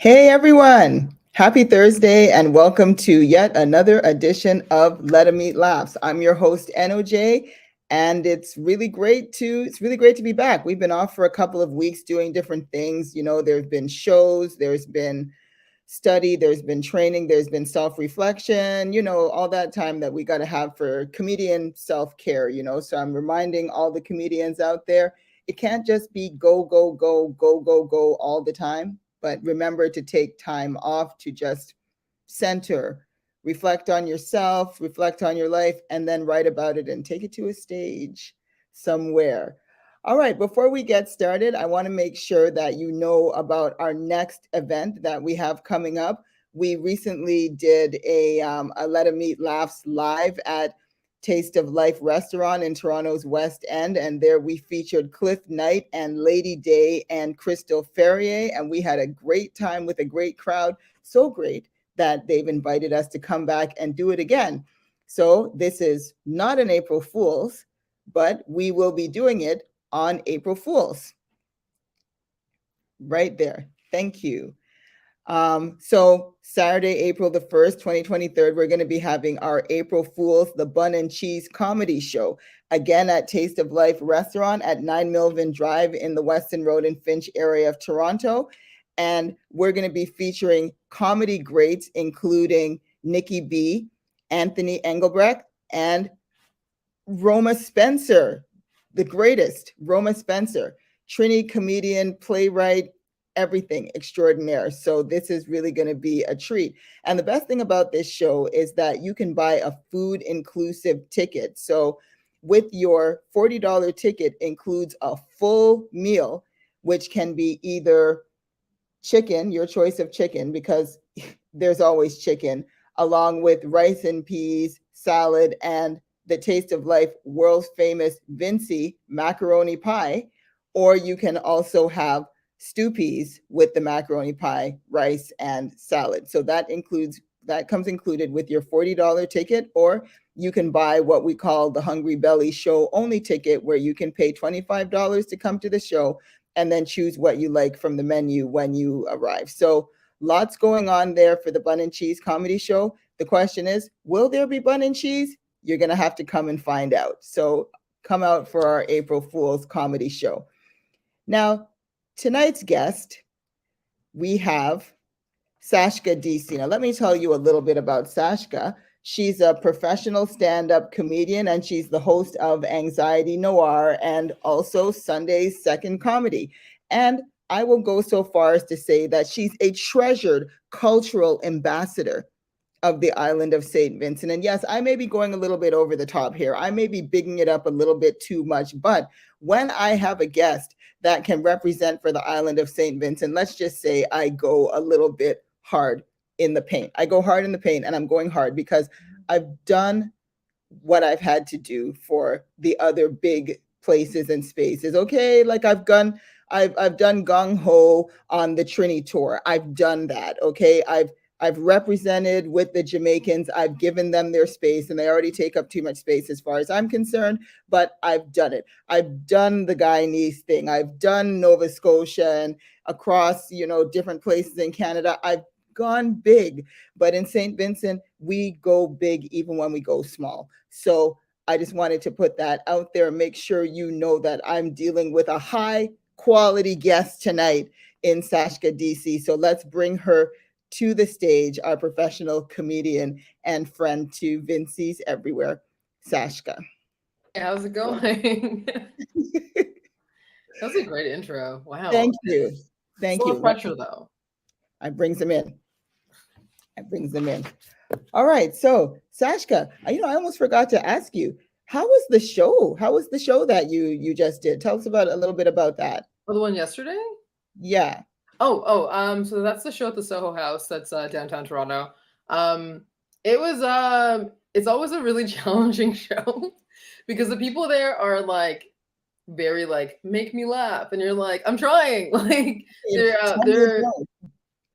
Hey everyone! Happy Thursday and welcome to yet another edition of Let 'em Eat Laughs. I'm your host NOJ, and it's really great to be back. We've been off for a couple of weeks doing different things. There's been shows, there's been study, there's been training, there's been self-reflection, all that time that we got to have for comedian self-care. So I'm reminding all the comedians out there, it can't just be go, go, go, go, go, go all the time, but remember to take time off to just center, reflect on yourself, reflect on your life, and then write about it and take it to a stage somewhere. All right, before we get started, I want to make sure that you know about our next event that we have coming up. We recently did a Let 'em Eat Laughs live at Taste of Life restaurant in Toronto's West End. And there we featured Cliff Knight and Lady Day and Crystal Ferrier. And we had a great time with a great crowd. So great that they've invited us to come back and do it again. So this is not an April Fool's, but we will be doing it on April Fool's. Right there. Thank you. So Saturday, April the 1st, 2023, we're going to be having our April Fool's, the Bun and Cheese comedy show, again at Taste of Life restaurant at 9 Milvin Drive in the Weston Road and Finch area of Toronto. And we're going to be featuring comedy greats, including Nikki B, Anthony Engelbrecht, and Roma Spencer, the greatest, Roma Spencer, Trini comedian, playwright, everything extraordinaire. So this is really going to be a treat. And the best thing about this show is that you can buy a food inclusive ticket. So with your $40 ticket includes a full meal, which can be either chicken, your choice of chicken, because there's always chicken, along with rice and peas, salad, and the Taste of Life world's famous VINCY macaroni pie. Or you can also have stew peas with the macaroni pie, rice, and salad. So that comes included with your $40 ticket, or you can buy what we call the Hungry Belly show only ticket, where you can pay $25 to come to the show and then choose what you like from the menu when you arrive. So lots going on there for the Bun and Cheese comedy show. The question is, will there be bun and cheese? You're going to have to come and find out. So come out for our April Fool's comedy show. Now, tonight's guest, we have Sashka DC. Now, let me tell you a little bit about Sashka. She's a professional stand-up comedian, and she's the host of Anxiety Noir and also Sunday's Second Comedy. And I will go so far as to say that she's a treasured cultural ambassador of the island of St. Vincent. And yes, I may be going a little bit over the top here. I may be bigging it up a little bit too much, but when I have a guest that can represent for the island of St. Vincent, let's just say I go a little bit hard in the paint. I go hard in the paint, and I'm going hard because I've done what I've had to do for the other big places and spaces. Okay, like I've done gung ho on the Trini tour. I've done that. Okay, I've represented with the Jamaicans. I've given them their space, and they already take up too much space as far as I'm concerned, but I've done it. I've done the Guyanese thing. I've done Nova Scotia and across, different places in Canada. I've gone big, but in St. Vincent, we go big even when we go small. So I just wanted to put that out there and make sure you know that I'm dealing with a high quality guest tonight in Sashka DC. So let's bring her to the stage, our professional comedian and friend to VINCY's everywhere, Sashka. Hey, how's it going? That was a great intro. Wow. Thank you. It's Thank a you. little pressure though. I brings them in. All right. So Sashka, I almost forgot to ask you, how was the show? How was the show that you just did? Tell us about a little bit about that. Oh, the one yesterday? Yeah. So that's the show at the Soho House that's downtown Toronto. It was it's always a really challenging show because the people there are like very like make me laugh, and you're like, I'm trying. Like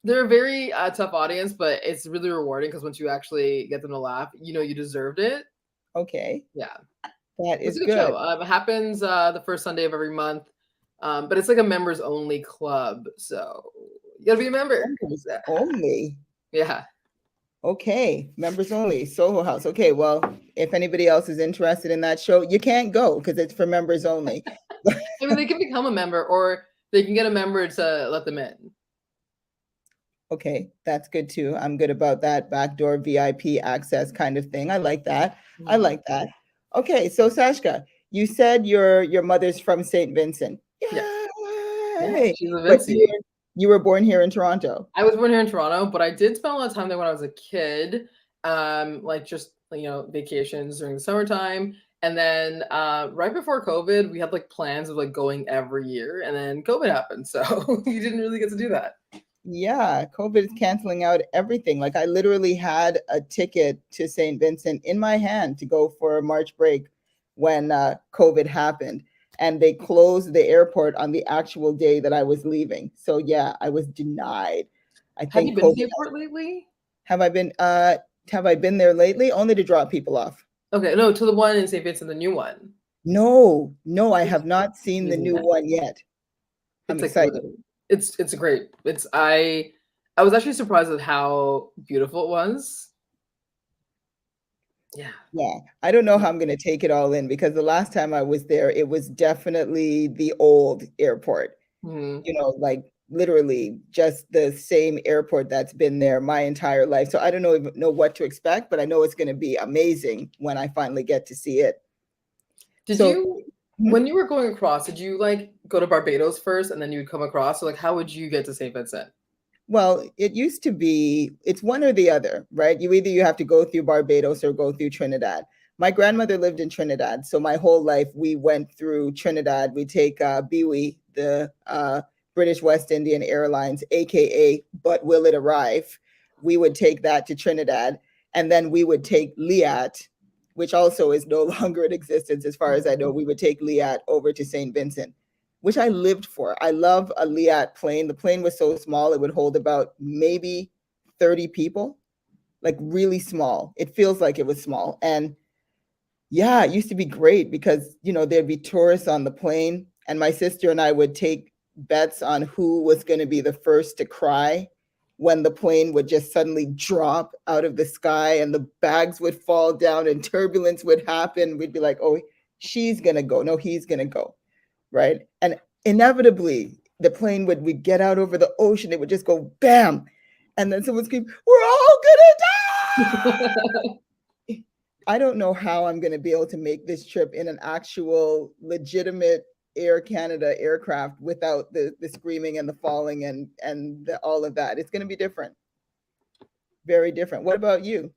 they're a very tough audience, but it's really rewarding because once you actually get them to laugh, you deserved it. Okay. Yeah, That it's is a good good. show. It happens the first Sunday of every month, but it's like a members only club, so You gotta be a member. Members only. Yeah. Okay, members only, Soho House. Okay, well, if anybody else is interested in that show, you can't go because it's for members only. I mean, they can become a member or they can get a member to let them in. Okay, that's good too. I'm good about that backdoor VIP access kind of thing. I like that. I like that. Okay, so Sashka, you said your mother's from St. Vincent. Yeah. Yay! She's a But VINCY. you were born here in Toronto. I was born here in Toronto, but I did spend a lot of time there when I was a kid. Like just vacations during the summertime. And then right before COVID, we had like plans of like going every year, and then COVID happened, so you didn't really get to do that. Yeah, COVID is canceling out everything. Like I literally had a ticket to St. Vincent in my hand to go for a March break when COVID happened. And they closed the airport on the actual day that I was leaving. So yeah, I was denied. I Have you think been to COVID. the airport lately? Have I been there lately? Only to drop people off. Okay, no, to the one in St. Vincent, the new one. No, I It's have not seen the amazing. new one yet. I'm It's like excited. it's great. I was actually surprised at how beautiful it was. Yeah. Yeah, I don't know how I'm going to take it all in because the last time I was there, it was definitely the old airport. Mhm. Like literally just the same airport that's been there my entire life. So I don't even know what to expect, but I know it's going to be amazing when I finally get to see it. Did So, you mhm. when you were going across, did you like go to Barbados first and then you would come across? So like how would you get to St. Vincent? Well, it used to be, it's one or the other, right? You have to go through Barbados or go through Trinidad. My grandmother lived in Trinidad. So my whole life we went through Trinidad. We take BWI, the British West Indian Airlines, AKA, but will it arrive? We would take that to Trinidad. And then we would take Liat, which also is no longer in existence as far as I know. We would take Liat over to St. Vincent, which I lived for. I love a Liat plane. The plane was so small, it would hold about maybe 30 people, like really small. It feels like it was small. And yeah, it used to be great because, there'd be tourists on the plane, and my sister and I would take bets on who was going to be the first to cry when the plane would just suddenly drop out of the sky and the bags would fall down and turbulence would happen. We'd be like, oh, she's going to go. No, he's going to go. Right. And inevitably, the plane would get out over the ocean. It would just go bam. And then someone scream, we're all going to die. I don't know how I'm going to be able to make this trip in an actual legitimate Air Canada aircraft without the screaming and the falling and all of that. It's going to be different. Very different. What about you?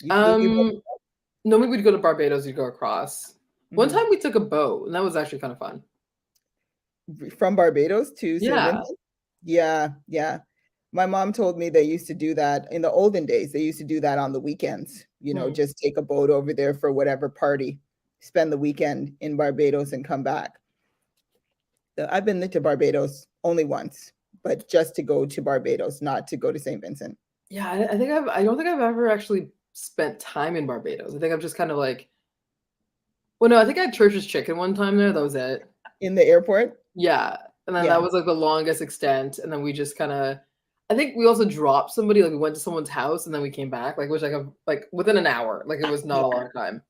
Normally we'd go to Barbados, you'd go across. One time we took a boat, and that was actually kind of fun. From Barbados to St. Yeah. Vincent? Yeah. My mom told me they used to do that in the olden days. They used to do that on the weekends, just take a boat over there for whatever party, spend the weekend in Barbados and come back. I've been to Barbados only once, but just to go to Barbados, not to go to St. Vincent. Yeah, I don't think I've ever actually spent time in Barbados. I think I've just kind of like, well, no, I think I had Church's Chicken one time there. That was it. In the airport? Yeah. And then that was like the longest extent. And then we just kind of, I think we also dropped somebody, like we went to someone's house and then we came back, like, which like within an hour, like it was not a long time.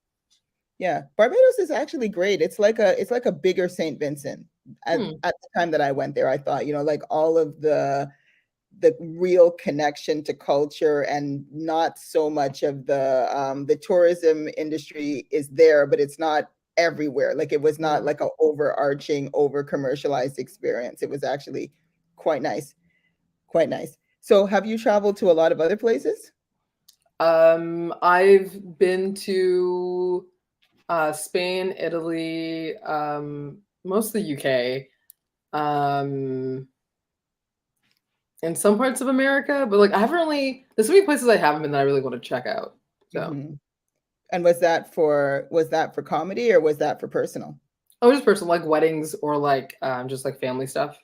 Yeah. Barbados is actually great. It's like a bigger St. Vincent. At the time that I went there, I thought, like all of the real connection to culture and not so much of the tourism industry is there, but it's not everywhere. Like it was not like an overarching, over commercialized experience. It was actually quite nice. Quite nice. So have you traveled to a lot of other places? I've been to Spain, Italy, most of the UK, in some parts of America, but like I haven't really, there's so many places I haven't been that I really want to check out. So And was that for comedy or was that for personal? Oh, just personal, like weddings or like just like family stuff.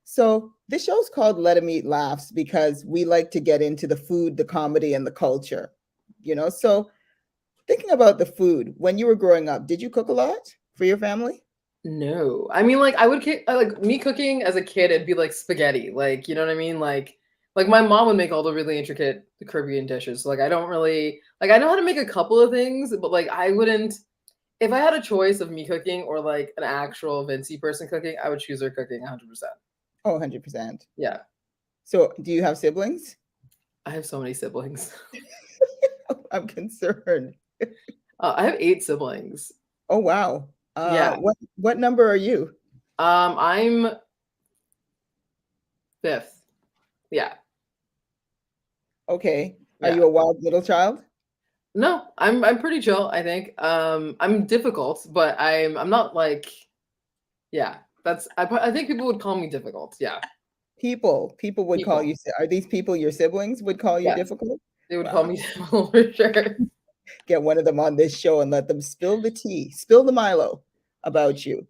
So this show's called Let 'Em Eat Laughs because we like to get into the food, the comedy, and the culture. So thinking about the food, when you were growing up, did you cook a lot for your family? No. I mean, like, like me cooking as a kid, it'd be like spaghetti. Like, you know what I mean? Like my mom would make all the really intricate Caribbean dishes. So, like, I don't really like I know how to make a couple of things, but like I wouldn't if I had a choice of me cooking or like an actual VINCY person cooking, I would choose her cooking 100%. Oh, 100%. Yeah. So, do you have siblings? I have so many siblings. I'm concerned. I have 8 siblings. Oh, wow. Yeah. What number are you? I'm 5th. Yeah. Okay. Are Yeah. you a wild middle child? No, I'm pretty chill, I think. I'm difficult, but I'm not like yeah. I think people would call me difficult. Yeah. People would call People. you. Are these people your siblings would call you Yes. difficult? They would call Wow. me difficult for sure. Get one of them on this show and let them spill the tea, spill the Milo about you.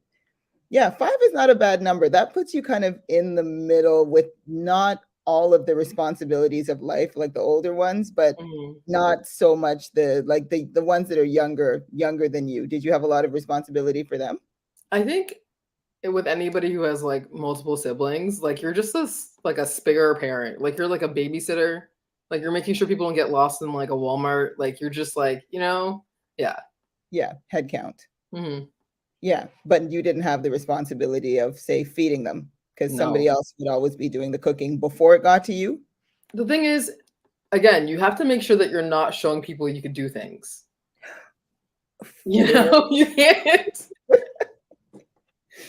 Yeah, 5 is not a bad number. That puts you kind of in the middle with not all of the responsibilities of life like the older ones, but Mhm. not so much the ones that are younger than you. Did you have a lot of responsibility for them? I think with anybody who has like multiple siblings, like you're just like a bigger parent. Like you're like a babysitter. Like you're making sure people don't get lost in like a Walmart. Like you're just like, yeah. Yeah, head count. Hmm. Yeah, but you didn't have the responsibility of, say, feeding them because somebody No. else would always be doing the cooking before it got to you. The thing is, again, you have to make sure that you're not showing people you could do things. You Fair. know, you can't.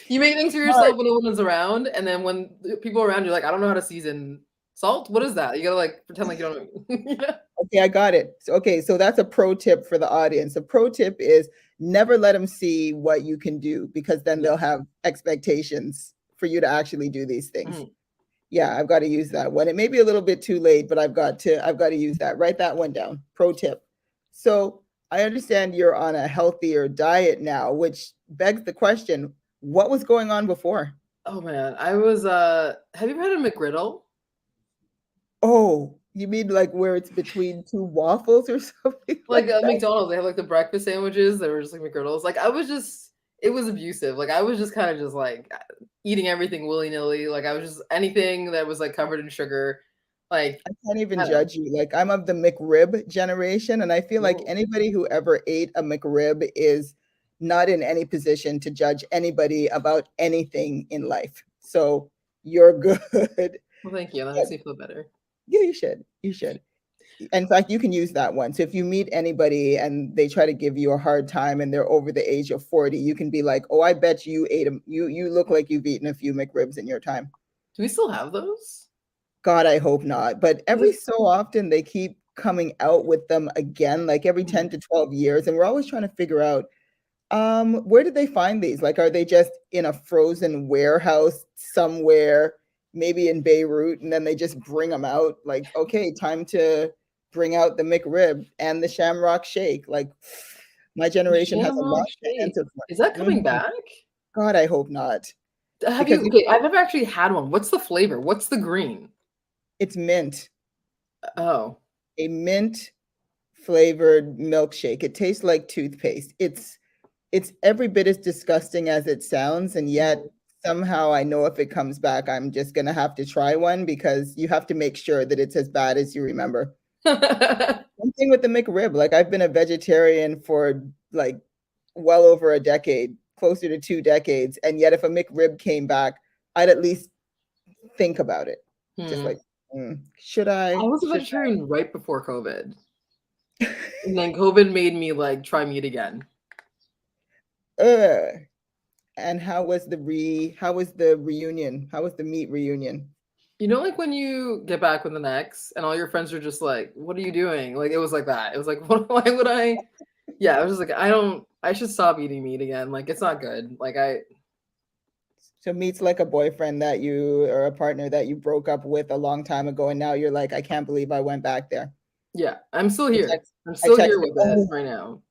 You make things for yourself when no one is around, and then when the people around you're like, I don't know how to season salt. What is that? You gotta like pretend like you don't know. Okay, I got it. Okay, so that's a pro tip for the audience. A pro tip is never let them see what you can do because then they'll Yes. have expectations for you to actually do these things. Mhm. Yeah, I've got to use that one. It may be a little bit too late, but I've got to use that. Write that one down. Pro tip. So I understand you're on a healthier diet now, which begs the question, what was going on before? Oh man, I was. Have you ever had a McGriddle? Oh, you mean like where it's between two waffles or something Like like that? McDonald's, they have like the breakfast sandwiches that were just like McGriddles. Like I was just, it was abusive. Like I was just kind of just like eating everything willy nilly. Like I was just anything that was like covered in sugar. Like I can't even I don't judge you. Like I'm of the McRib generation, and I feel like know. anybody who ever ate a McRib is not in any position to judge anybody about anything in life. So you're good. Well, thank you. That But makes me feel better. yeah, you should. You should. In fact, you can use that one. So if you meet anybody and they try to give you a hard time and they're over the age of 40, you can be like, "Oh, I bet you ate them. You look like you've eaten a few McRibs in your time." Do we still have those? God, I hope not. But every Like, so often they keep coming out with them again, like every 10 to 12 years. And we're always trying to figure out where did they find these? Like, are they just in a frozen warehouse somewhere, maybe in Beirut, and then they just bring them out? Like, okay, time to bring out the McRib and the Shamrock Shake. Like, my the generation has a lot Shamrock to Shake. answer Is that for. coming back? God, I hope not. Have Because you? Okay, I've never actually had one. What's the flavor? What's the green? it's mint, Oh. a mint flavored milkshake. It tastes like toothpaste. It's every bit as disgusting as it sounds, and yet somehow I know if it comes back, I'm just gonna have to try one because you have to make sure that it's as bad as you remember. Same thing with the McRib. Like I've been a vegetarian for like well over a decade, closer to 2 decades, and yet if a McRib came back, I'd at least think about it. Just Hmm. like, should I I? was a Should vegetarian right before COVID. I? And then COVID made me like try meat again. Ugh. And how was the reunion? How was the meat reunion? You know, like when you get back with an ex and all your friends are just like, what are you doing? Like it was like that. It was like, why would I? Yeah, I was just like, I should stop eating meat again. Like it's not good. So meet's like a boyfriend that you or a partner that you broke up with a long time ago, and now you're like, I can't believe I went back there. Yeah, I'm still I here. text, I'm I still here texted, with it oh, right now.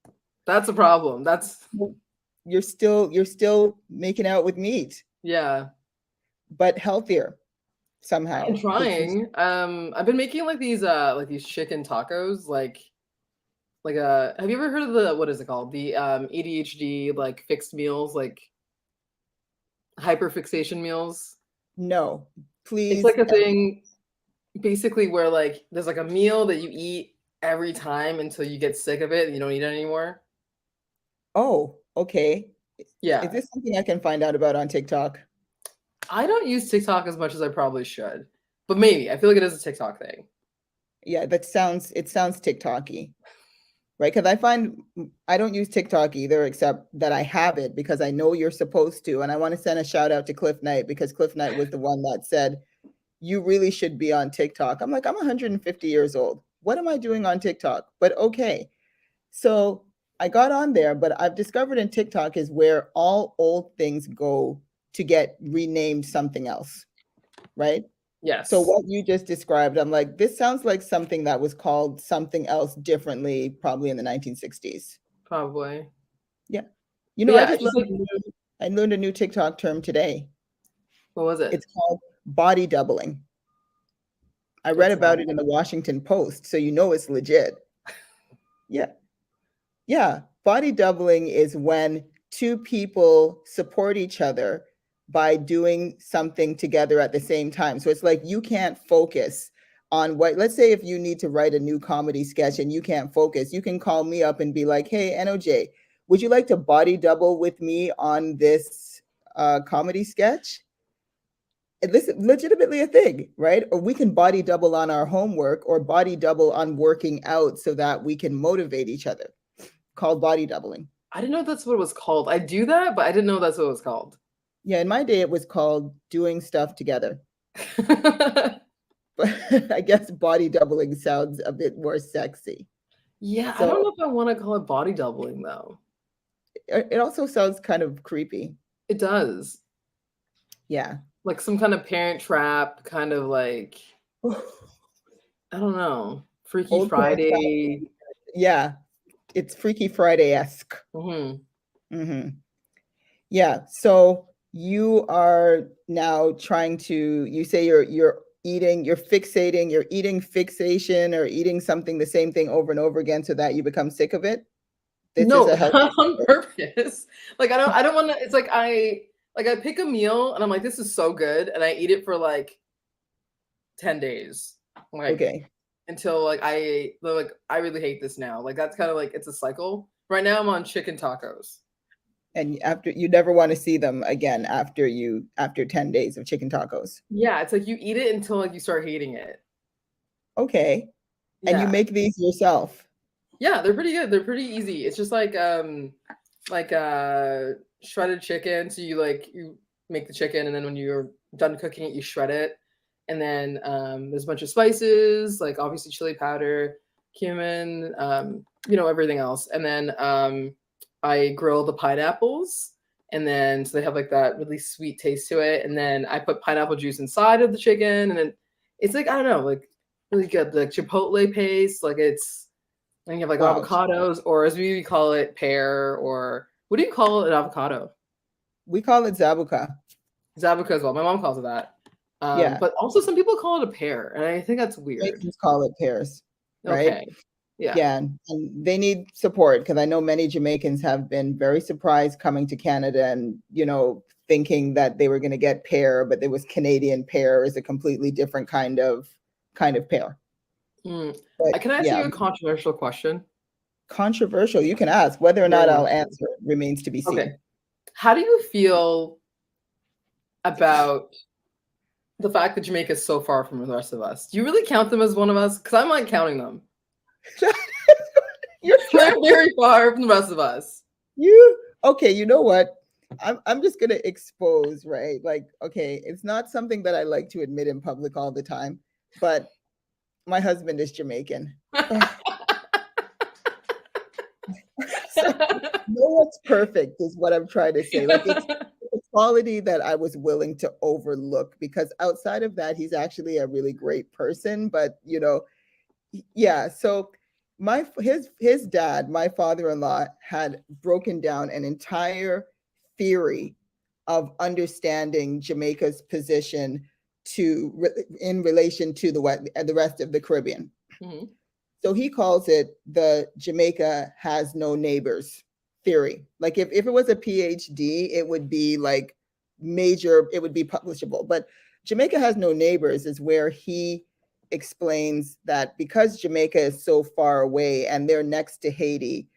That's a problem. That's, you're still making out with meat, yeah. but healthier I'm somehow. trying. I've been making like these chicken tacos, have you ever heard of the what is it called? The ADHD like fixed meals, like Hyperfixation meals. No, It's please. like a thing basically where like there's like a meal that you eat every time until you get sick of it and you don't eat it anymore. Oh, okay. Is Yeah. this something I can find out about on TikTok? I don't use TikTok as much as I probably should, but maybe. I feel like it is a TikTok thing. Yeah, it sounds TikToky, right? Because I find I don't use TikTok either, except that I have it because I know you're supposed to. And I want to send a shout out to Cliff Knight because Cliff Knight was the one that said, you really should be on TikTok. I'm like, I'm 150 years old. What am I doing on TikTok? But okay. So I got on there, but I've discovered in TikTok is where all old things go to get renamed something else, right? So Yes, what you just described, I'm like, this sounds like something that was called something else differently, probably in the 1960s. probably. Yeah. But I yeah, it's just just like, I learned a new TikTok term today. what was it? It's called body doubling. I read What's about that? it in the Washington Post, so you know it's legit. Yeah. Yeah. Body doubling is when two people support each other by doing something together at the same time. So it's like you can't focus on what, let's say if you need to write a new comedy sketch and you can't focus, you can call me up and be like, hey, NOJ, would you like to body double with me on this comedy sketch? This is legitimately a thing, right? Or we can body double on our homework or body double on working out so that we can motivate each other, called body doubling. I didn't know that's what it was called. I do that, but I didn't know that's what it was called. Yeah, in my day, it was called doing stuff together. But I guess body doubling sounds a bit more sexy. Yeah, I don't So know if I want to call it body doubling though. it also sounds kind of creepy. It does. Yeah. Like some kind of parent trap, kind of like, I don't know, Freaky Old parent trap. Friday. Yeah, it's Freaky Friday-esque. Hmm. Hmm. Yeah. So you are now trying to, you say you're eating, you're fixating, you're eating fixation or eating something the same thing over and over again so that you become sick of it. This is No, a health. not on purpose. Like I don't want to. It's like I pick a meal and I'm like, this is so good, and I eat it for like 10 days, like Okay. until like I really hate this now. Like that's kind of like it's a cycle. Right now I'm on chicken tacos. And after you never want to see them again after 10 days of chicken tacos. Yeah, it's like you eat it until like you start hating it. Okay. And you Yeah. make these yourself. Yeah, they're pretty good. They're pretty easy. It's just like shredded chicken. So you make the chicken and then when you're done cooking it, you shred it. And then there's a bunch of spices, like obviously chili powder, cumin, everything else. And then I grill the pineapples. And then so they have like that really sweet taste to it. And then I put pineapple juice inside of the chicken. And then it's like, I don't know, like really good. Like chipotle paste, like it's and you have like Wow. avocados, or as we call it, pear, or what do you call an avocado? We call it zabuka. Zabuka as well. My mom calls it that. Yeah. But also some people call it a pear, and I think that's weird. Jamaicans call it pears, right? Okay. Yeah. Yeah. And they need support because I know many Jamaicans have been very surprised coming to Canada and, thinking that they were going to get pear, but there was Canadian pear is a completely different kind of pear. Mm. But Can I ask yeah, you a controversial question? controversial. You can ask whether or Very not I'll much. answer remains to be Okay. seen. How do you feel about the fact that Jamaica is so far from the rest of us? Do you really count them as one of us? Because I'm like counting them. You're They're very far from the rest of us. Okay, you know what? I'm just gonna expose, right? Like, okay, it's not something that I like to admit in public all the time, but my husband is Jamaican. So no one's perfect is what I'm trying to say. Like it's a quality that I was willing to overlook because outside of that, he's actually a really great person. But yeah. So his dad, my father-in-law, had broken down an entire theory of understanding Jamaica's position in relation to the rest of the Caribbean. Mhm. So he calls it the Jamaica has no neighbors theory. Like if it was a PhD, it would be like major, it would be publishable. But Jamaica Has No Neighbors is where he explains that because Jamaica is so far away and they're next to Haiti,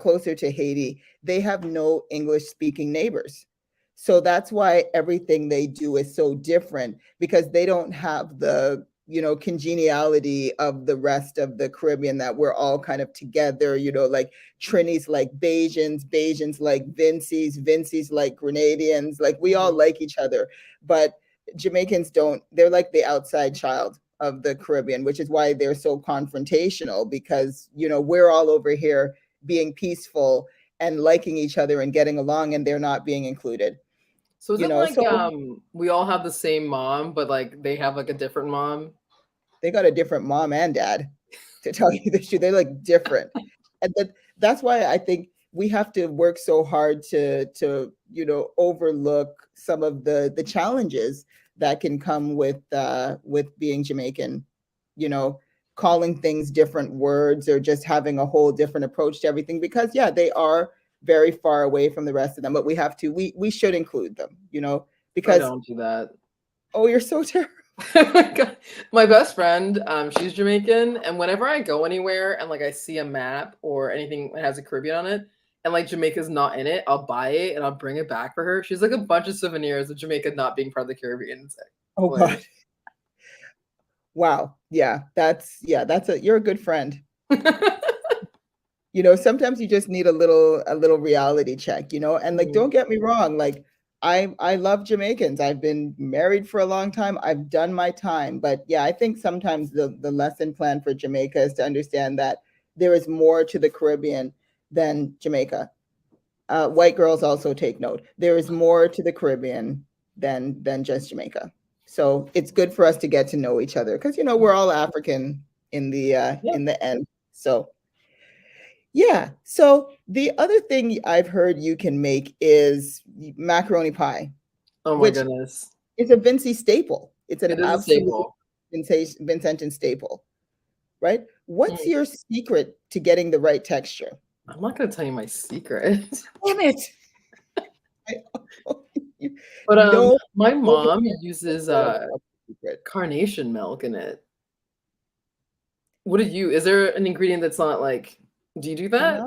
closer to Haiti, they have no English speaking neighbors. So that's why everything they do is so different, because they don't have the, congeniality of the rest of the Caribbean, that we're all kind of together, like Trinis like Bajans, Bajans like Vincys, Vincys like Grenadians, like we all like each other. But Jamaicans don't, they're like the outside child of the Caribbean, which is why they're so confrontational, because, we're all over here being peaceful and liking each other and getting along, and they're not being included. So is it like we all have the same mom, but like they have like a different mom? They got a different mom and dad, to tell you the truth. They're like different. And that's why I think we have to work so hard to overlook some of the challenges that can come with being Jamaican, calling things different words, or just having a whole different approach to everything, because they are very far away from the rest of them. But we should include them, because I don't do that. Oh, you're so terrible. My best friend, she's Jamaican, and whenever I go anywhere and like I see a map or anything that has a Caribbean on it, and like Jamaica's not in it, I'll buy it and I'll bring it back for her. She's like a bunch of souvenirs of Jamaica not being part of the Caribbean. Oh God. Wow. Yeah, you're a good friend. Sometimes you just need a little reality check, and like, don't get me wrong, like I love Jamaicans. I've been married for a long time. I've done my time. But I think sometimes the lesson plan for Jamaica is to understand that there is more to the Caribbean than Jamaica. White girls also take note. There is more to the Caribbean than just Jamaica. So it's good for us to get to know each other, because we're all African in the end. So so the other thing I've heard you can make is macaroni pie. Oh my goodness. It's a VINCY staple. It's an absolute Vincentian staple, right? What's your secret to getting the right texture? I'm not going to tell you my secret. Damn it. But my mom uses carnation milk in it. What is there an ingredient that's not like, do you do that?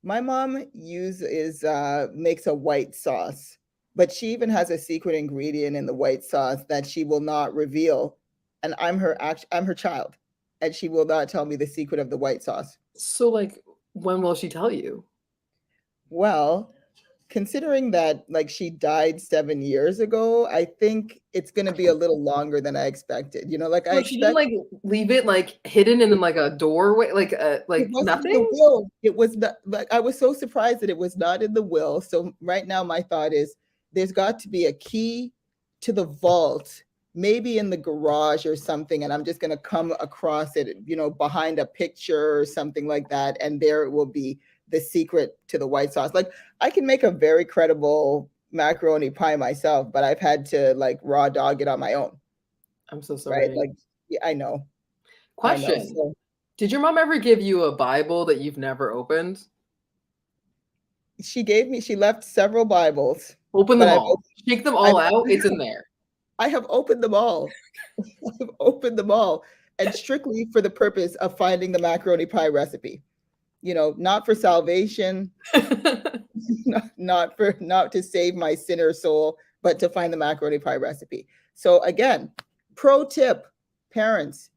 My mom makes a white sauce, but she even has a secret ingredient in the white sauce that she will not reveal. And I'm her child, and she will not tell me the secret of the white sauce. So like, when will she tell you? Well, considering that like she died 7 years ago, I think it's going to be a little longer than I expected. Like so she didn't like leave it like hidden in like a doorway, like nothing. It was not, like, I was so surprised that it was not in the will. So right now my thought is there's got to be a key to the vault, maybe in the garage or something, and I'm just going to come across it, behind a picture or something like that, and there it will be, the secret to the white sauce. Like, I can make a very credible macaroni pie myself, but I've had to like raw dog it on my own. I'm so sorry. Right? Like, I know. Question. Did your mom ever give you a Bible that you've never opened? She left several Bibles. Open them all. Shake them all out. It's in there. I have opened them all. And strictly for the purpose of finding the macaroni pie recipe. Not for salvation, not to save my sinner soul, but to find the macaroni pie recipe. So again, pro tip, parents,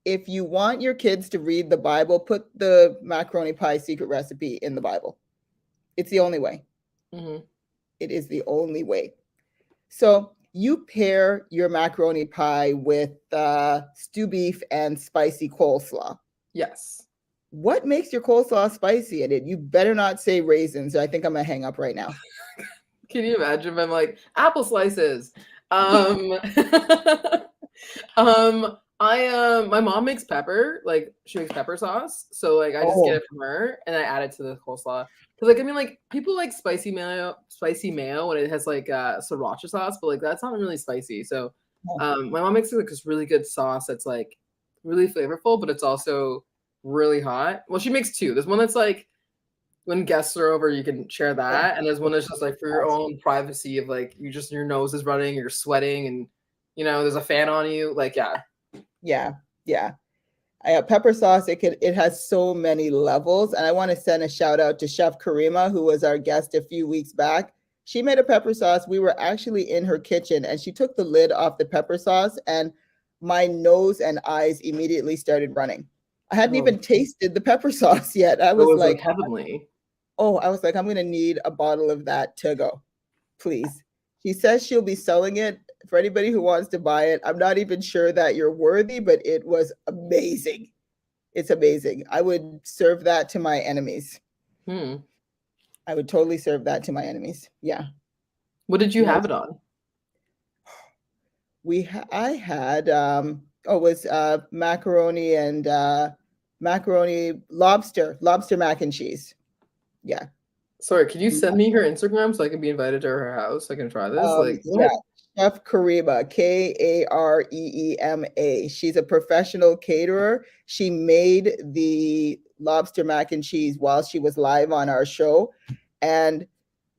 if you want your kids to read the Bible, put the macaroni pie secret recipe in the Bible. It's the only way. Mm-hmm. It is the only way. So you pair your macaroni pie with stew beef and spicy coleslaw. Yes. What makes your coleslaw spicy in it? You better not say raisins. I think I'm gonna hang up right now. Can you imagine if I'm like apple slices? My mom makes pepper, like she makes pepper sauce. So like I just get it from her and I add it to the coleslaw. Cause like, I mean, like people like spicy mayo when it has like sriracha sauce, but like that's not really spicy. So my mom makes like this really good sauce that's like really flavorful, but it's also really hot. Well, she makes two. There's one that's like when guests are over, you can share Yeah. that, and there's one that's just like for your own privacy of like you just your nose is running, you're sweating, and there's a fan on you. Like, yeah. Yeah. Yeah. Pepper sauce, it has so many levels. And I want to send a shout out to Chef Karima, who was our guest a few weeks back. She made a pepper sauce. We were actually in her kitchen and she took the lid off the pepper sauce and my nose and eyes immediately started running. I hadn't Oh, even tasted the pepper sauce yet. it was like heavenly. I was like, I'm going to need a bottle of that to go, please. She says she'll be selling it for anybody who wants to buy it. I'm not even sure that you're worthy, but it was amazing. It's amazing. I would serve that to my enemies. I would totally serve that to my enemies. Yeah. What did you have it on? I had it was macaroni and lobster mac and cheese. Yeah. Sorry, can you send me her Instagram so I can be invited to her house? I can try this. Yeah, Chef Karima, Kareema. She's a professional caterer. She made the lobster mac and cheese while she was live on our show, and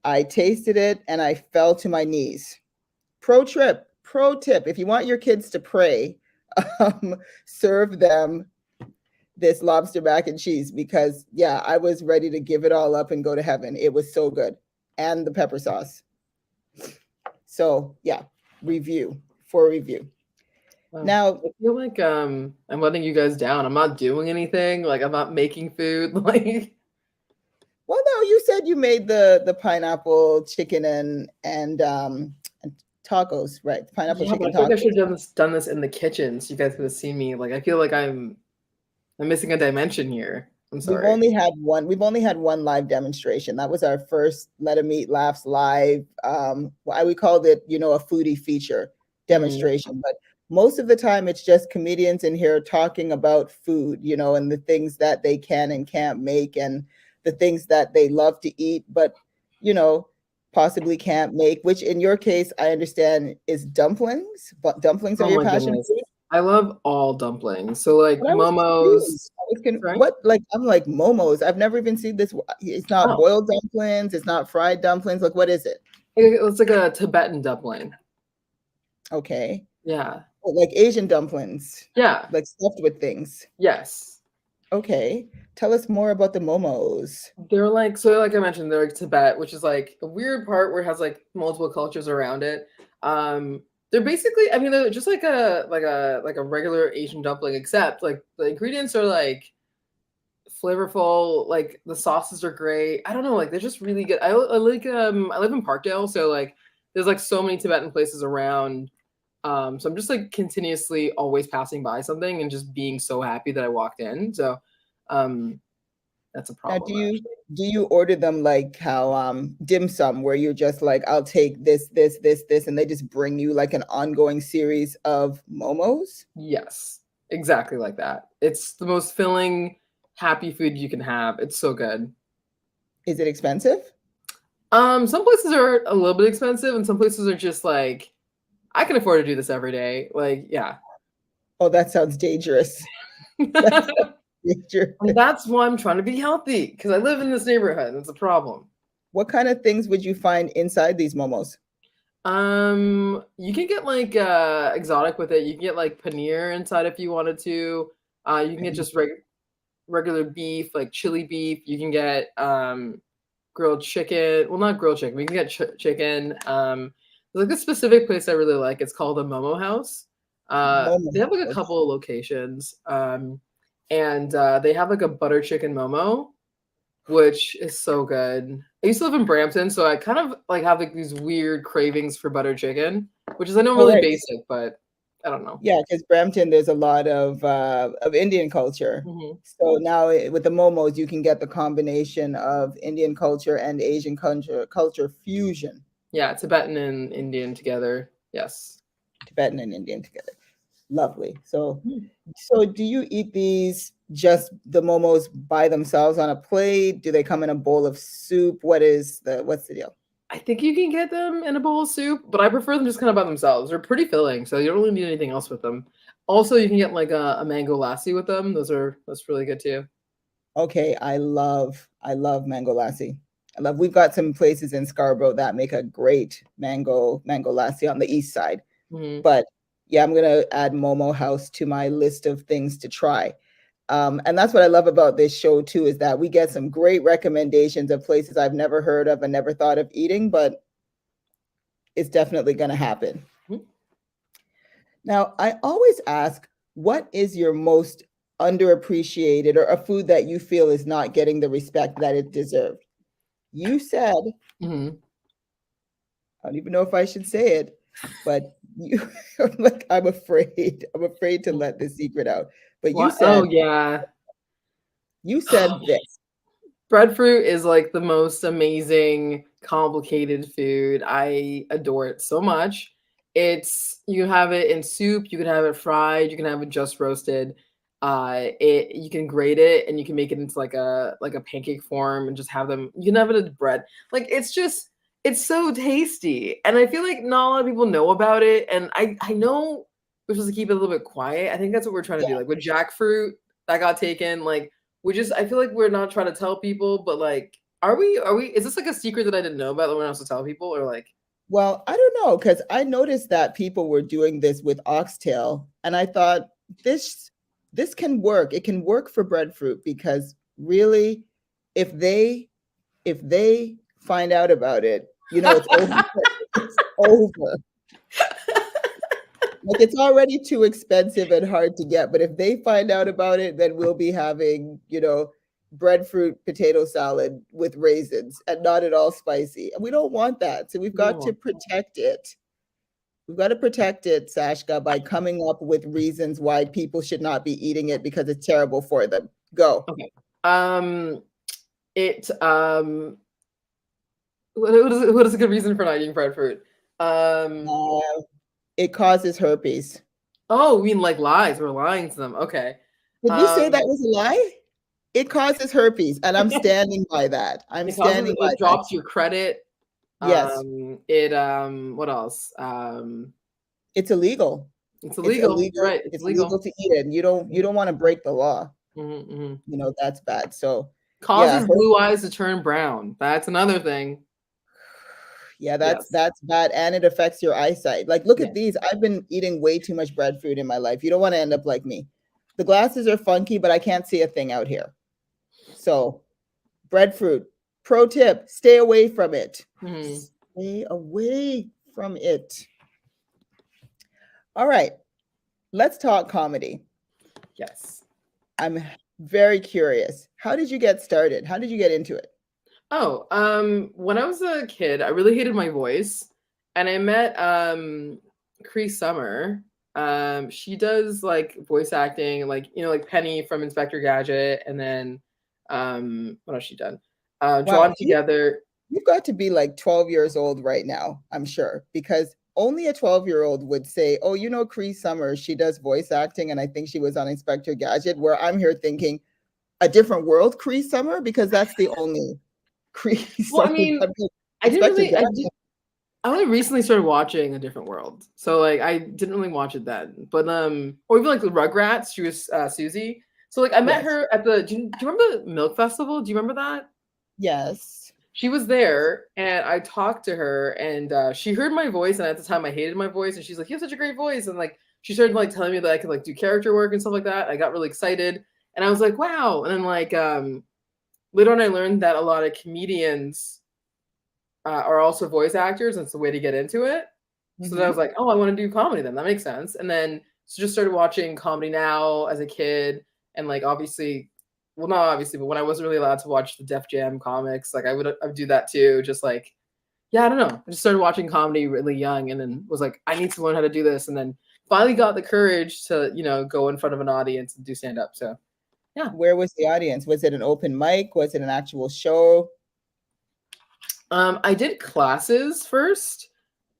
I tasted it and I fell to my knees. Pro tip: if you want your kids to pray, serve them this lobster mac and cheese because yeah, I was ready to give it all up and go to heaven. It was so good. And the pepper sauce. So yeah, review. Wow. Now I feel like I'm letting you guys down. I'm not doing anything. Like I'm not making food. Like well, no, you said you made the pineapple chicken and tacos, right? Pineapple chicken I feel tacos. like I should have done this in the kitchen so you guys could have seen me. Like I feel like I'm missing a dimension here. I'm sorry. We've only had one live demonstration. That was our first Let 'em Eat Laughs live. We called it, a foodie feature demonstration. But most of the time it's just comedians in here talking about food, and the things that they can and can't make and the things that they love to eat, but possibly can't make, which in your case, I understand is dumplings. But dumplings are your passion. Goodness. I love all dumplings. So like momos. I'm like momos. I've never even seen this. It's not boiled dumplings. It's not fried dumplings. Like, what is it? It's like a Tibetan dumpling. Okay. Yeah. Like Asian dumplings. Yeah. Like stuffed with things. Yes. Okay. Tell us more about the momos. They're like, so like I mentioned, they're like Tibet, which is like a weird part where it has like multiple cultures around it. They're basically, I mean, they're just like a regular Asian dumpling, except like the ingredients are like flavorful, like the sauces are great. I don't know, like they're just really good. I like I live in Parkdale, so like there's like so many Tibetan places around. So I'm just like continuously always passing by something and just being so happy that I walked in. So that's a problem. Now, do you order them like how dim sum, where you're just like, I'll take this, and they just bring you like an ongoing series of momos? Yes, exactly like that. It's the most filling, happy food you can have. It's so good. Is it expensive? Some places are a little bit expensive, and some places are just like, I can afford to do this every day. Like, yeah. Oh, that sounds dangerous. And that's why I'm trying to be healthy, because I live in this neighborhood. It's a problem. What kind of things would you find inside these momos? You can get like exotic with it. You can get like paneer inside if you wanted to. You can get just regular beef, like chili beef. You can get grilled chicken. Well, not grilled chicken. We can get chicken. There's like a specific place I really like. It's called the Momo House. They have like a couple of locations. And they have like a butter chicken momo, which is so good. I used to live in Brampton, so I kind of like have like these weird cravings for butter chicken, which is I know really basic, but I don't know. Yeah, because Brampton, there's a lot of Indian culture. So now with the momos, you can get the combination of Indian culture and Asian culture fusion. Yeah, Tibetan and Indian together. Yes. Tibetan and Indian together. Lovely. So do you eat these just the momos by themselves on a plate? Do they come in a bowl of soup? What's the deal? I think you can get them in a bowl of soup, but I prefer them just kind of by themselves. They're pretty filling, so you don't really need anything else with them. Also, you can get like a mango lassi with them. That's really good too. Okay, I love mango lassi. We've got some places in Scarborough that make a great mango lassi on the east side. Mhm. But yeah, I'm gonna add Momo House to my list of things to try. And that's what I love about this show too, is that we get some great recommendations of places I've never heard of and never thought of eating, but it's definitely gonna happen. Mhm. Now, I always ask, what is your most underappreciated or a food that you feel is not getting the respect that it deserved? You said, Mhm. I don't even know if I should say it, but you like I'm afraid. I'm afraid to let the secret out. But What? Oh yeah. you said this. Breadfruit is like the most amazing, complicated food. I adore it so much. It's you can have it in soup, you can have it fried, you can have it just roasted. It you can grate it and you can make it into like a pancake form and just have them. You can have it as bread. Like it's just it's so tasty, and I feel like not a lot of people know about it. And I know we're supposed to keep it a little bit quiet. I think that's what we're trying to do. Yeah. Like with jackfruit that got taken, like we just I feel like we're not trying to tell people, but like, are we is this like a secret that I didn't know about that we're not supposed to tell people or like Well, I don't know, because I noticed that people were doing this with oxtail, and I thought this this can work. It can work for breadfruit because really, if they find out about it, it's over. It's over. Like it's already too expensive and hard to get, but if they find out about it, then we'll be having, breadfruit potato salad with raisins and not at all spicy. And we don't want that. So we've got to no. protect it. We've got to protect it, Sashka, by coming up with reasons why people should not be eating it because it's terrible for them. Go. Okay. Um it what is a good reason for not eating breadfruit? Um Uh, it causes herpes. oh, we mean like lies. We're lying to them. Okay. Did we say Um that was a lie? It causes herpes, and I'm standing by that. I'm it causes standing by it that. drops your credit. Yes, It what else? it's illegal. It's It's illegal. You're illegal. right. It's It's illegal illegal. to eat it. And you don't want to break the law. Mm-hmm. That's bad. So yeah, Causes blue eyes to turn brown. That's another thing. yeah, Yes. that's bad, and it affects your eyesight. Like, look Yeah. at these. I've been eating way too much breadfruit in my life. You don't want to end up like me. The glasses are funky, but I can't see a thing out here. So breadfruit. Pro tip: stay away from it. Mhm. Stay away from it. All right, let's talk comedy. Yes. I'm very curious. How did you get started? How did you get into it? Oh, when I was a kid, I really hated my voice, and I met Cree Summer. She does like voice acting, like like Penny from Inspector Gadget, and then what else she done? Wow, Drawn Together. you've got to be like 12 years old right now, I'm sure, because only a 12-year-old would say, "Oh, Cree Summers, she does voice acting, and I think she was on Inspector Gadget." Where I'm here thinking, a different world, Cree Summer, because that's the only Cree Well, I Summer. mean, I mean, I didn't Inspector really, I Gadget. did, I only recently started watching A Different World, so like I didn't really watch it then. But or even like the Rugrats, she was Susie. So like I met Yes, her at the. Do you remember the Milk Festival? Do you remember that? yes. She was there, and I talked to her, and she heard my voice, and at the time I hated my voice, and she's like, "You have such a great voice," and like she started like telling me that I could like do character work and stuff like that. I got really excited, and I was like, "Wow!" And then like later on, I learned that a lot of comedians are also voice actors. And it's a way to get into it. So then I was Hmm. like, oh, I want to do comedy then. That makes sense. And then so just started watching comedy now as a kid. And like obviously, well, not obviously, but when I wasn't really allowed to watch the Def Jam comics, like I would do that too. Just like, yeah, I don't know. I just started watching comedy really young and then was like, I need to learn how to do this. And then finally got the courage to, go in front of an audience and do stand up. So yeah. Where was the audience? Was it an open mic? Was it an actual show? I did classes first,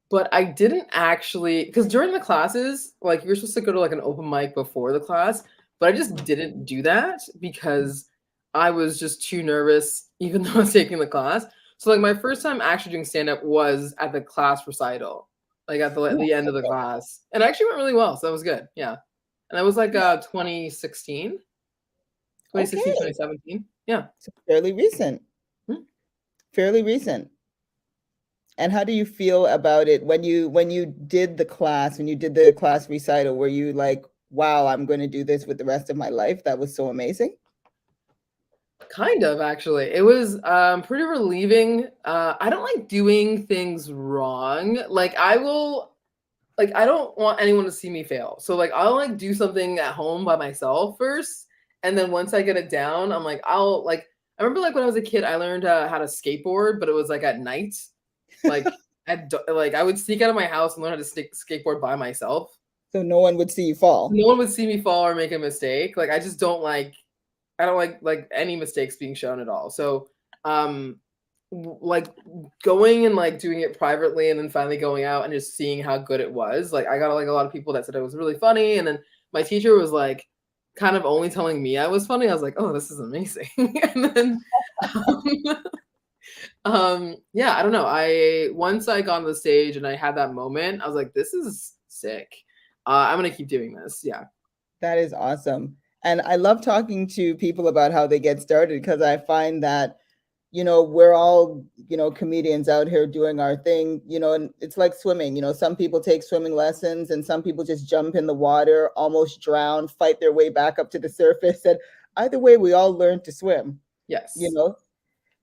but I didn't actually because during the classes, like you were supposed to go to like an open mic before the class, but I just didn't do that because I was just too nervous, even though I was taking the class. So like my first time actually doing stand up was at the class recital, like at Ooh, the end of the okay. class, and it actually went really well. So that was good, yeah. And that was like 2016. 2016, Okay. 2017. Yeah. So fairly recent. Hmm. Fairly recent. And how do you feel about it when you did the class, when you did the class recital, were you like, wow, I'm going to do this with the rest of my life? That was so amazing. Kind of, actually. It was pretty relieving. I don't like doing things wrong. Like I don't want anyone to see me fail. So like I'll like do something at home by myself first, and then once I get it down, I'm like I remember like when I was a kid, I learned how to skateboard, but it was like at night. Like like I would sneak out of my house and learn how to skateboard by myself. So no one would see you fall. No one would see me fall or make a mistake. Like I don't like any mistakes being shown at all. So like going and like doing it privately and then finally going out and just seeing how good it was. Like I got like a lot of people that said it was really funny, and then my teacher was like kind of only telling me I was funny. I was like, oh, this is amazing. And then yeah, I don't know. I once I got on the stage and I had that moment, I was like, this is sick. I'm gonna keep doing this. Yeah. That is awesome. And I love talking to people about how they get started because I find that, we're all, comedians out here doing our thing, and it's like swimming. Some people take swimming lessons and some people just jump in the water, almost drown, fight their way back up to the surface. And either way, we all learn to swim, you Yes. know?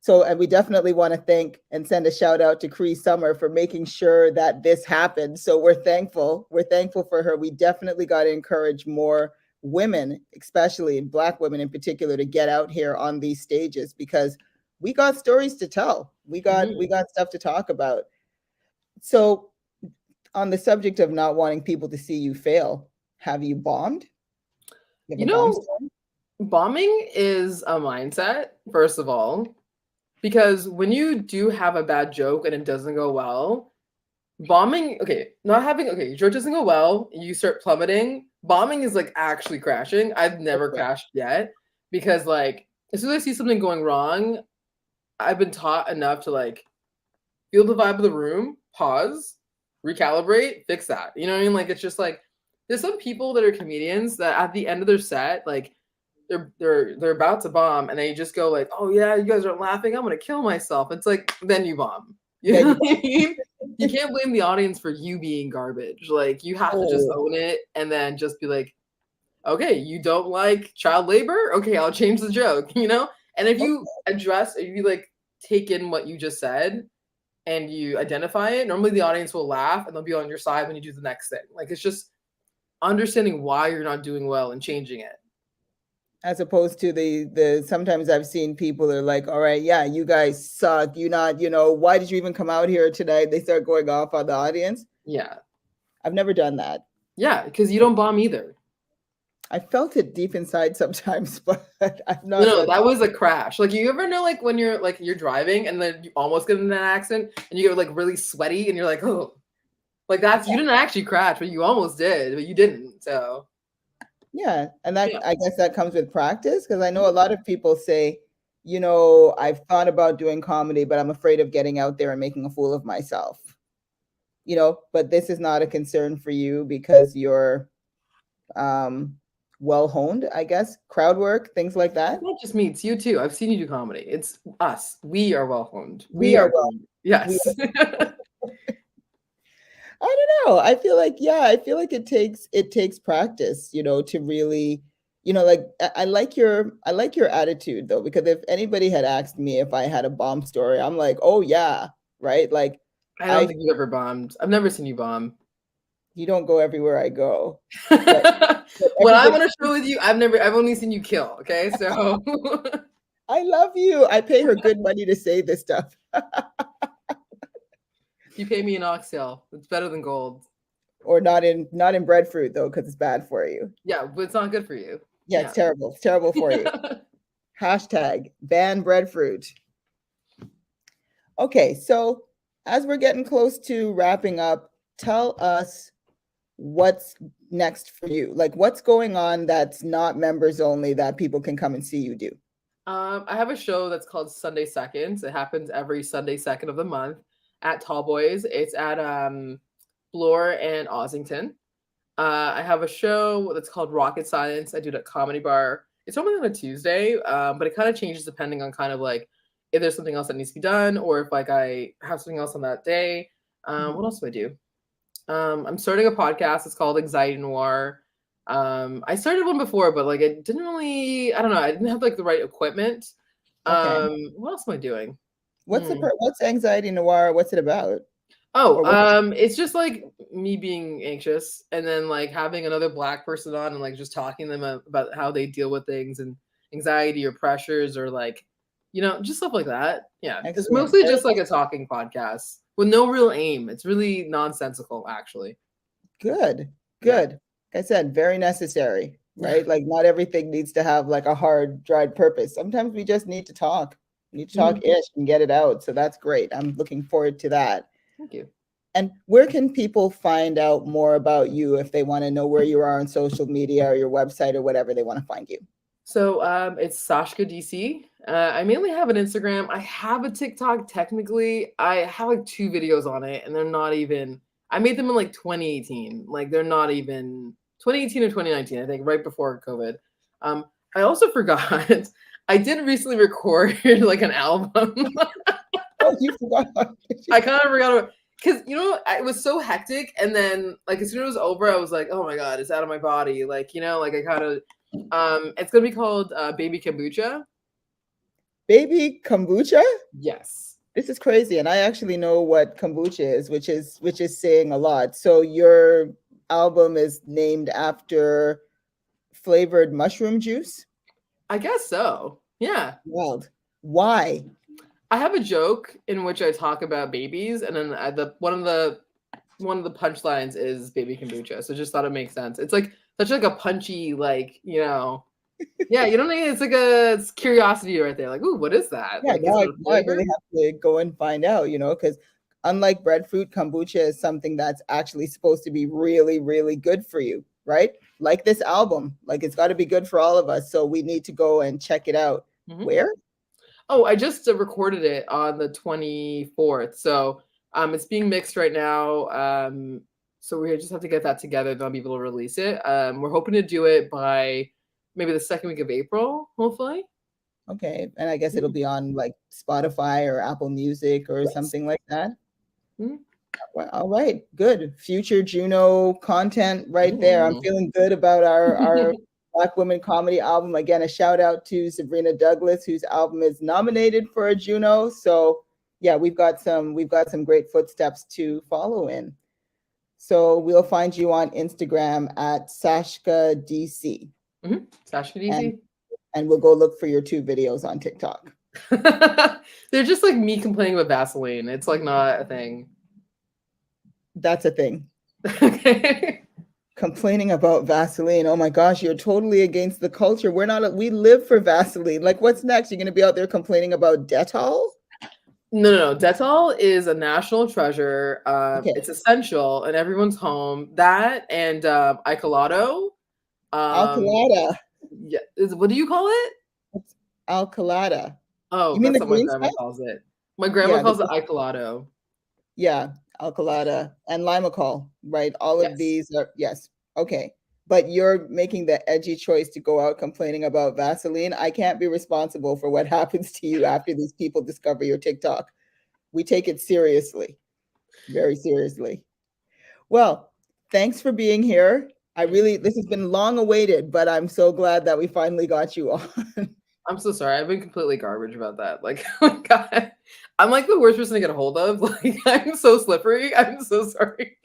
So, and we definitely want to thank and send a shout out to Cree Summer for making sure that this happened. So we're thankful. We're thankful for her. We definitely got to encourage more women, especially and Black women in particular, to get out here on these stages because we got stories to tell. We got stuff to talk about. So, on the subject of not wanting people to see you fail, have you bombed? You You have a bomb know, story? bombing is a mindset, first of all, because when you do have a bad joke and it doesn't go well, bombing, okay, not having, okay, your joke doesn't go well, you start plummeting. Bombing is like actually crashing. I've never Okay. crashed yet because, like, as soon as I see something going wrong, I've been taught enough to like feel the vibe of the room, pause, recalibrate, fix that. You know what I mean? Like, it's just like, there's some people that are comedians that at the end of their set, like, they're about to bomb and they just go like, oh yeah, you guys aren't laughing, I'm gonna kill myself. It's like then you bomb. You Then know you what I mean? You can't blame the audience for you being garbage. Like you have to just oh, own it and then just be like, okay, you don't like child labor? Okay, I'll change the joke, you know? And if you like take in what you just said and you identify it, normally the audience will laugh and they'll be on your side when you do the next thing. Like it's just understanding why you're not doing well and changing it. as opposed to the sometimes I've seen people are like, all right, yeah, you guys suck. You not, why did you even come out here tonight? They start going off on the audience. Yeah. I've never done that. Yeah, because you don't bomb either. I felt it deep inside sometimes, but I've No, not no, done that was a crash. Like you ever know, like when you're driving and then you almost get in an accident and you get like really sweaty and you're like, oh, like that's you didn't actually crash, but you almost did, but you didn't. So yeah. And that yeah, I guess that comes with practice because I know a lot of people say, I've thought about doing comedy, but I'm afraid of getting out there and making a fool of myself. But this is not a concern for you because you're um well honed, I guess, crowd work, things like it's that. not just me, it's you too. I've seen you do comedy. It's us. We are well honed. We We are are well. honed. We Yes. I don't know. I feel like, yeah, I feel like it takes practice, to really, like I like your attitude though, because if anybody had asked me if I had a bomb story, I'm like, oh yeah, right? Like I don't I think you've ever bombed. I've never seen you bomb. you don't go everywhere I go. But When I'm everybody on a show with you, I've only seen you kill. Okay, so I love you. I pay her good money to say this stuff. you pay me an oxtail. It's better than gold. Or not in breadfruit though, because it's bad for you. Yeah, but it's not good for you. Yeah, it's Yeah. terrible. It's terrible for you. Hashtag ban breadfruit. Okay, so as we're getting close to wrapping up, tell us what's next for you. Like what's going on that's not members only that people can come and see you do. I have a show that's called Sunday Seconds. It happens every Sunday second of the month at Tall Boys. It's at Bloor and Ossington. I have a show that's called Rocket Science. I do it at Comedy Bar. It's normally on a Tuesday, but it kind of changes depending on kind of like if there's something else that needs to be done or if like I have something else on that day. What else do I do? I'm starting a podcast. It's called Anxiety Noir. I started one before, but like it didn't really, I don't know, I didn't have like the right equipment. Okay. What else am I doing? What's Anxiety Noir? What's it about? Oh, Or what? it's just like me being anxious and then like having another Black person on and like just talking to them about how they deal with things and anxiety or pressures or like, just stuff like that. Yeah. It's Excellent. mostly Very just like a talking podcast with no real aim. It's really nonsensical, actually. good. Yeah. Good. Like I said, very necessary, right? Like not everything needs to have like a hard, dried purpose. Sometimes we just need to talk. We need to talk Mhm. ish and get it out. So that's great. I'm looking forward to that. Thank you. And where can people find out more about you if they want to know where you are on social media or your website or whatever they want to find you? So it's Sashka DC. I mainly have an Instagram. I have a TikTok technically. I have like 2 videos on it, and they're not even. I made them in like 2018. Like they're not even 2018 or 2019. I think right before COVID. I also forgot. I did recently record like an album. Oh, you forgot. I kind of forgot because it was so hectic, and then like as soon as it was over, I was like, oh my god, it's out of my body. Like like I kind of it's gonna be called Baby Kombucha. Baby kombucha? Yes. This is crazy. And I actually know what kombucha is, which is saying a lot. So your album is named after flavored mushroom juice? I guess so. Yeah. Wild. Why? I have a joke in which I talk about babies, and then the one of the punchlines is baby kombucha. So just thought it makes sense. It's like such like a punchy yeah, you know what I mean? It's like it's curiosity right there. Like, ooh, what is that? Yeah, Like, is it a now I flavor? really have to go and find out, because unlike breadfruit, kombucha is something that's actually supposed to be really, really good for you, right? Like this album, like it's got to be good for all of us. So we need to go and check it out. Mm-hmm. Where? Oh, I just recorded it on the 24th. So it's being mixed right now. So we just have to get that together, then I'll be able to release it. We're hoping to do it by maybe the second week of April, hopefully. Okay. And I guess it'll be on like Spotify or Apple Music or Yes. something like that. Mm-hmm. Well, all right. Good. Future Juno content right there. I'm Mm. feeling good about our Black Women Comedy album. Again, a shout out to Sabrina Douglas, whose album is nominated for a Juno. So yeah, we've got some great footsteps to follow in. So we'll find you on Instagram at Sashka DC. Mm-hmm. Sashka DC. And we'll go look for your 2 videos on TikTok. They're just like me complaining about Vaseline. It's like not a thing. That's a thing. Okay. Complaining about Vaseline. Oh my gosh, you're totally against the culture. We live for Vaseline. Like, what's next? You're going to be out there complaining about Dettol? No. Dettol is a national treasure. Okay. It's essential in everyone's home. That and Icolado. Alcalada. Yeah, what do you call it? It's Alcalada. Oh, You mean that's the what my green grandma stuff? calls it. My grandma Yeah, calls it Icolado. yeah, Alcalada and Limacol, right? All of Yes. these are, yes. Okay. But you're making the edgy choice to go out complaining about Vaseline. I can't be responsible for what happens to you after these people discover your TikTok. We take it seriously, very seriously. Well, thanks for being here. This has been long awaited, but I'm so glad that we finally got you on. I'm so sorry. I've been completely garbage about that. Like, oh my god, I'm like the worst person to get a hold of. Like, I'm so slippery. I'm so sorry.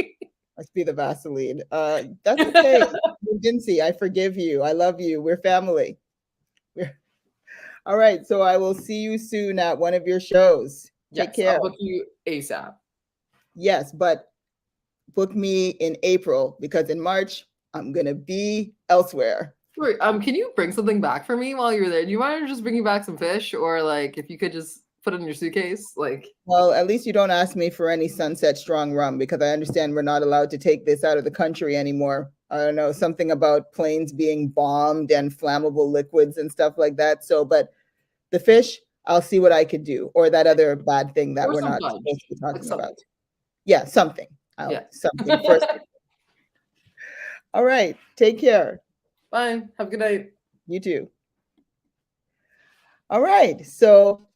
Must be the Vaseline. That's okay. VINCY, I forgive you. I love you. We're family. All right. So I will see you soon at one of your shows. Take Yes, care. I'll book you ASAP. Yes, but book me in April because in March I'm gonna be elsewhere. Wait, can you bring something back for me while you're there? Do you mind just bringing back some fish, or like if you could just put it in your suitcase? Like, Well, at least you don't ask me for any Sunset Strong rum because I understand we're not allowed to take this out of the country anymore. I don't know, something about planes being bombed and flammable liquids and stuff like that. So, but the fish, I'll see what I could do, or that other bad thing that or we're some not fudge, supposed to be like talking something. about. Yeah, something. Yeah. Something first. All right. Take care. Bye. Have a good night. You too. All right. So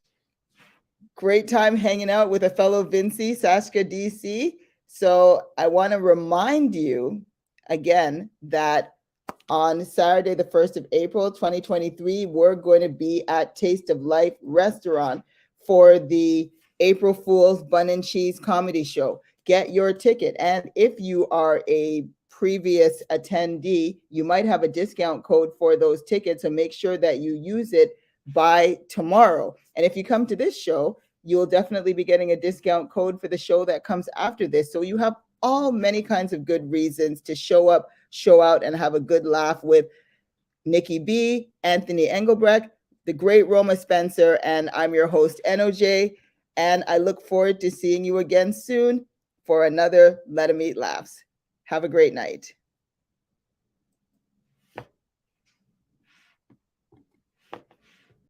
great time hanging out with a fellow VINCY, Sashka DC. So I want to remind you again that on Saturday, the 1st of April, 2023, we're going to be at Taste of Life restaurant for the April Fool's Bun and Cheese comedy show. Get your ticket. And if you are a previous attendee, you might have a discount code for those tickets. So make sure that you use it by tomorrow. And if you come to this show, you'll definitely be getting a discount code for the show that comes after this. So you have all many kinds of good reasons to show up, show out, and have a good laugh with Nikki B, Anthony Engelbrecht, the great Roma Spencer, and I'm your host, NOJ. And I look forward to seeing you again soon for another Let 'em Eat Laughs. Have a great night.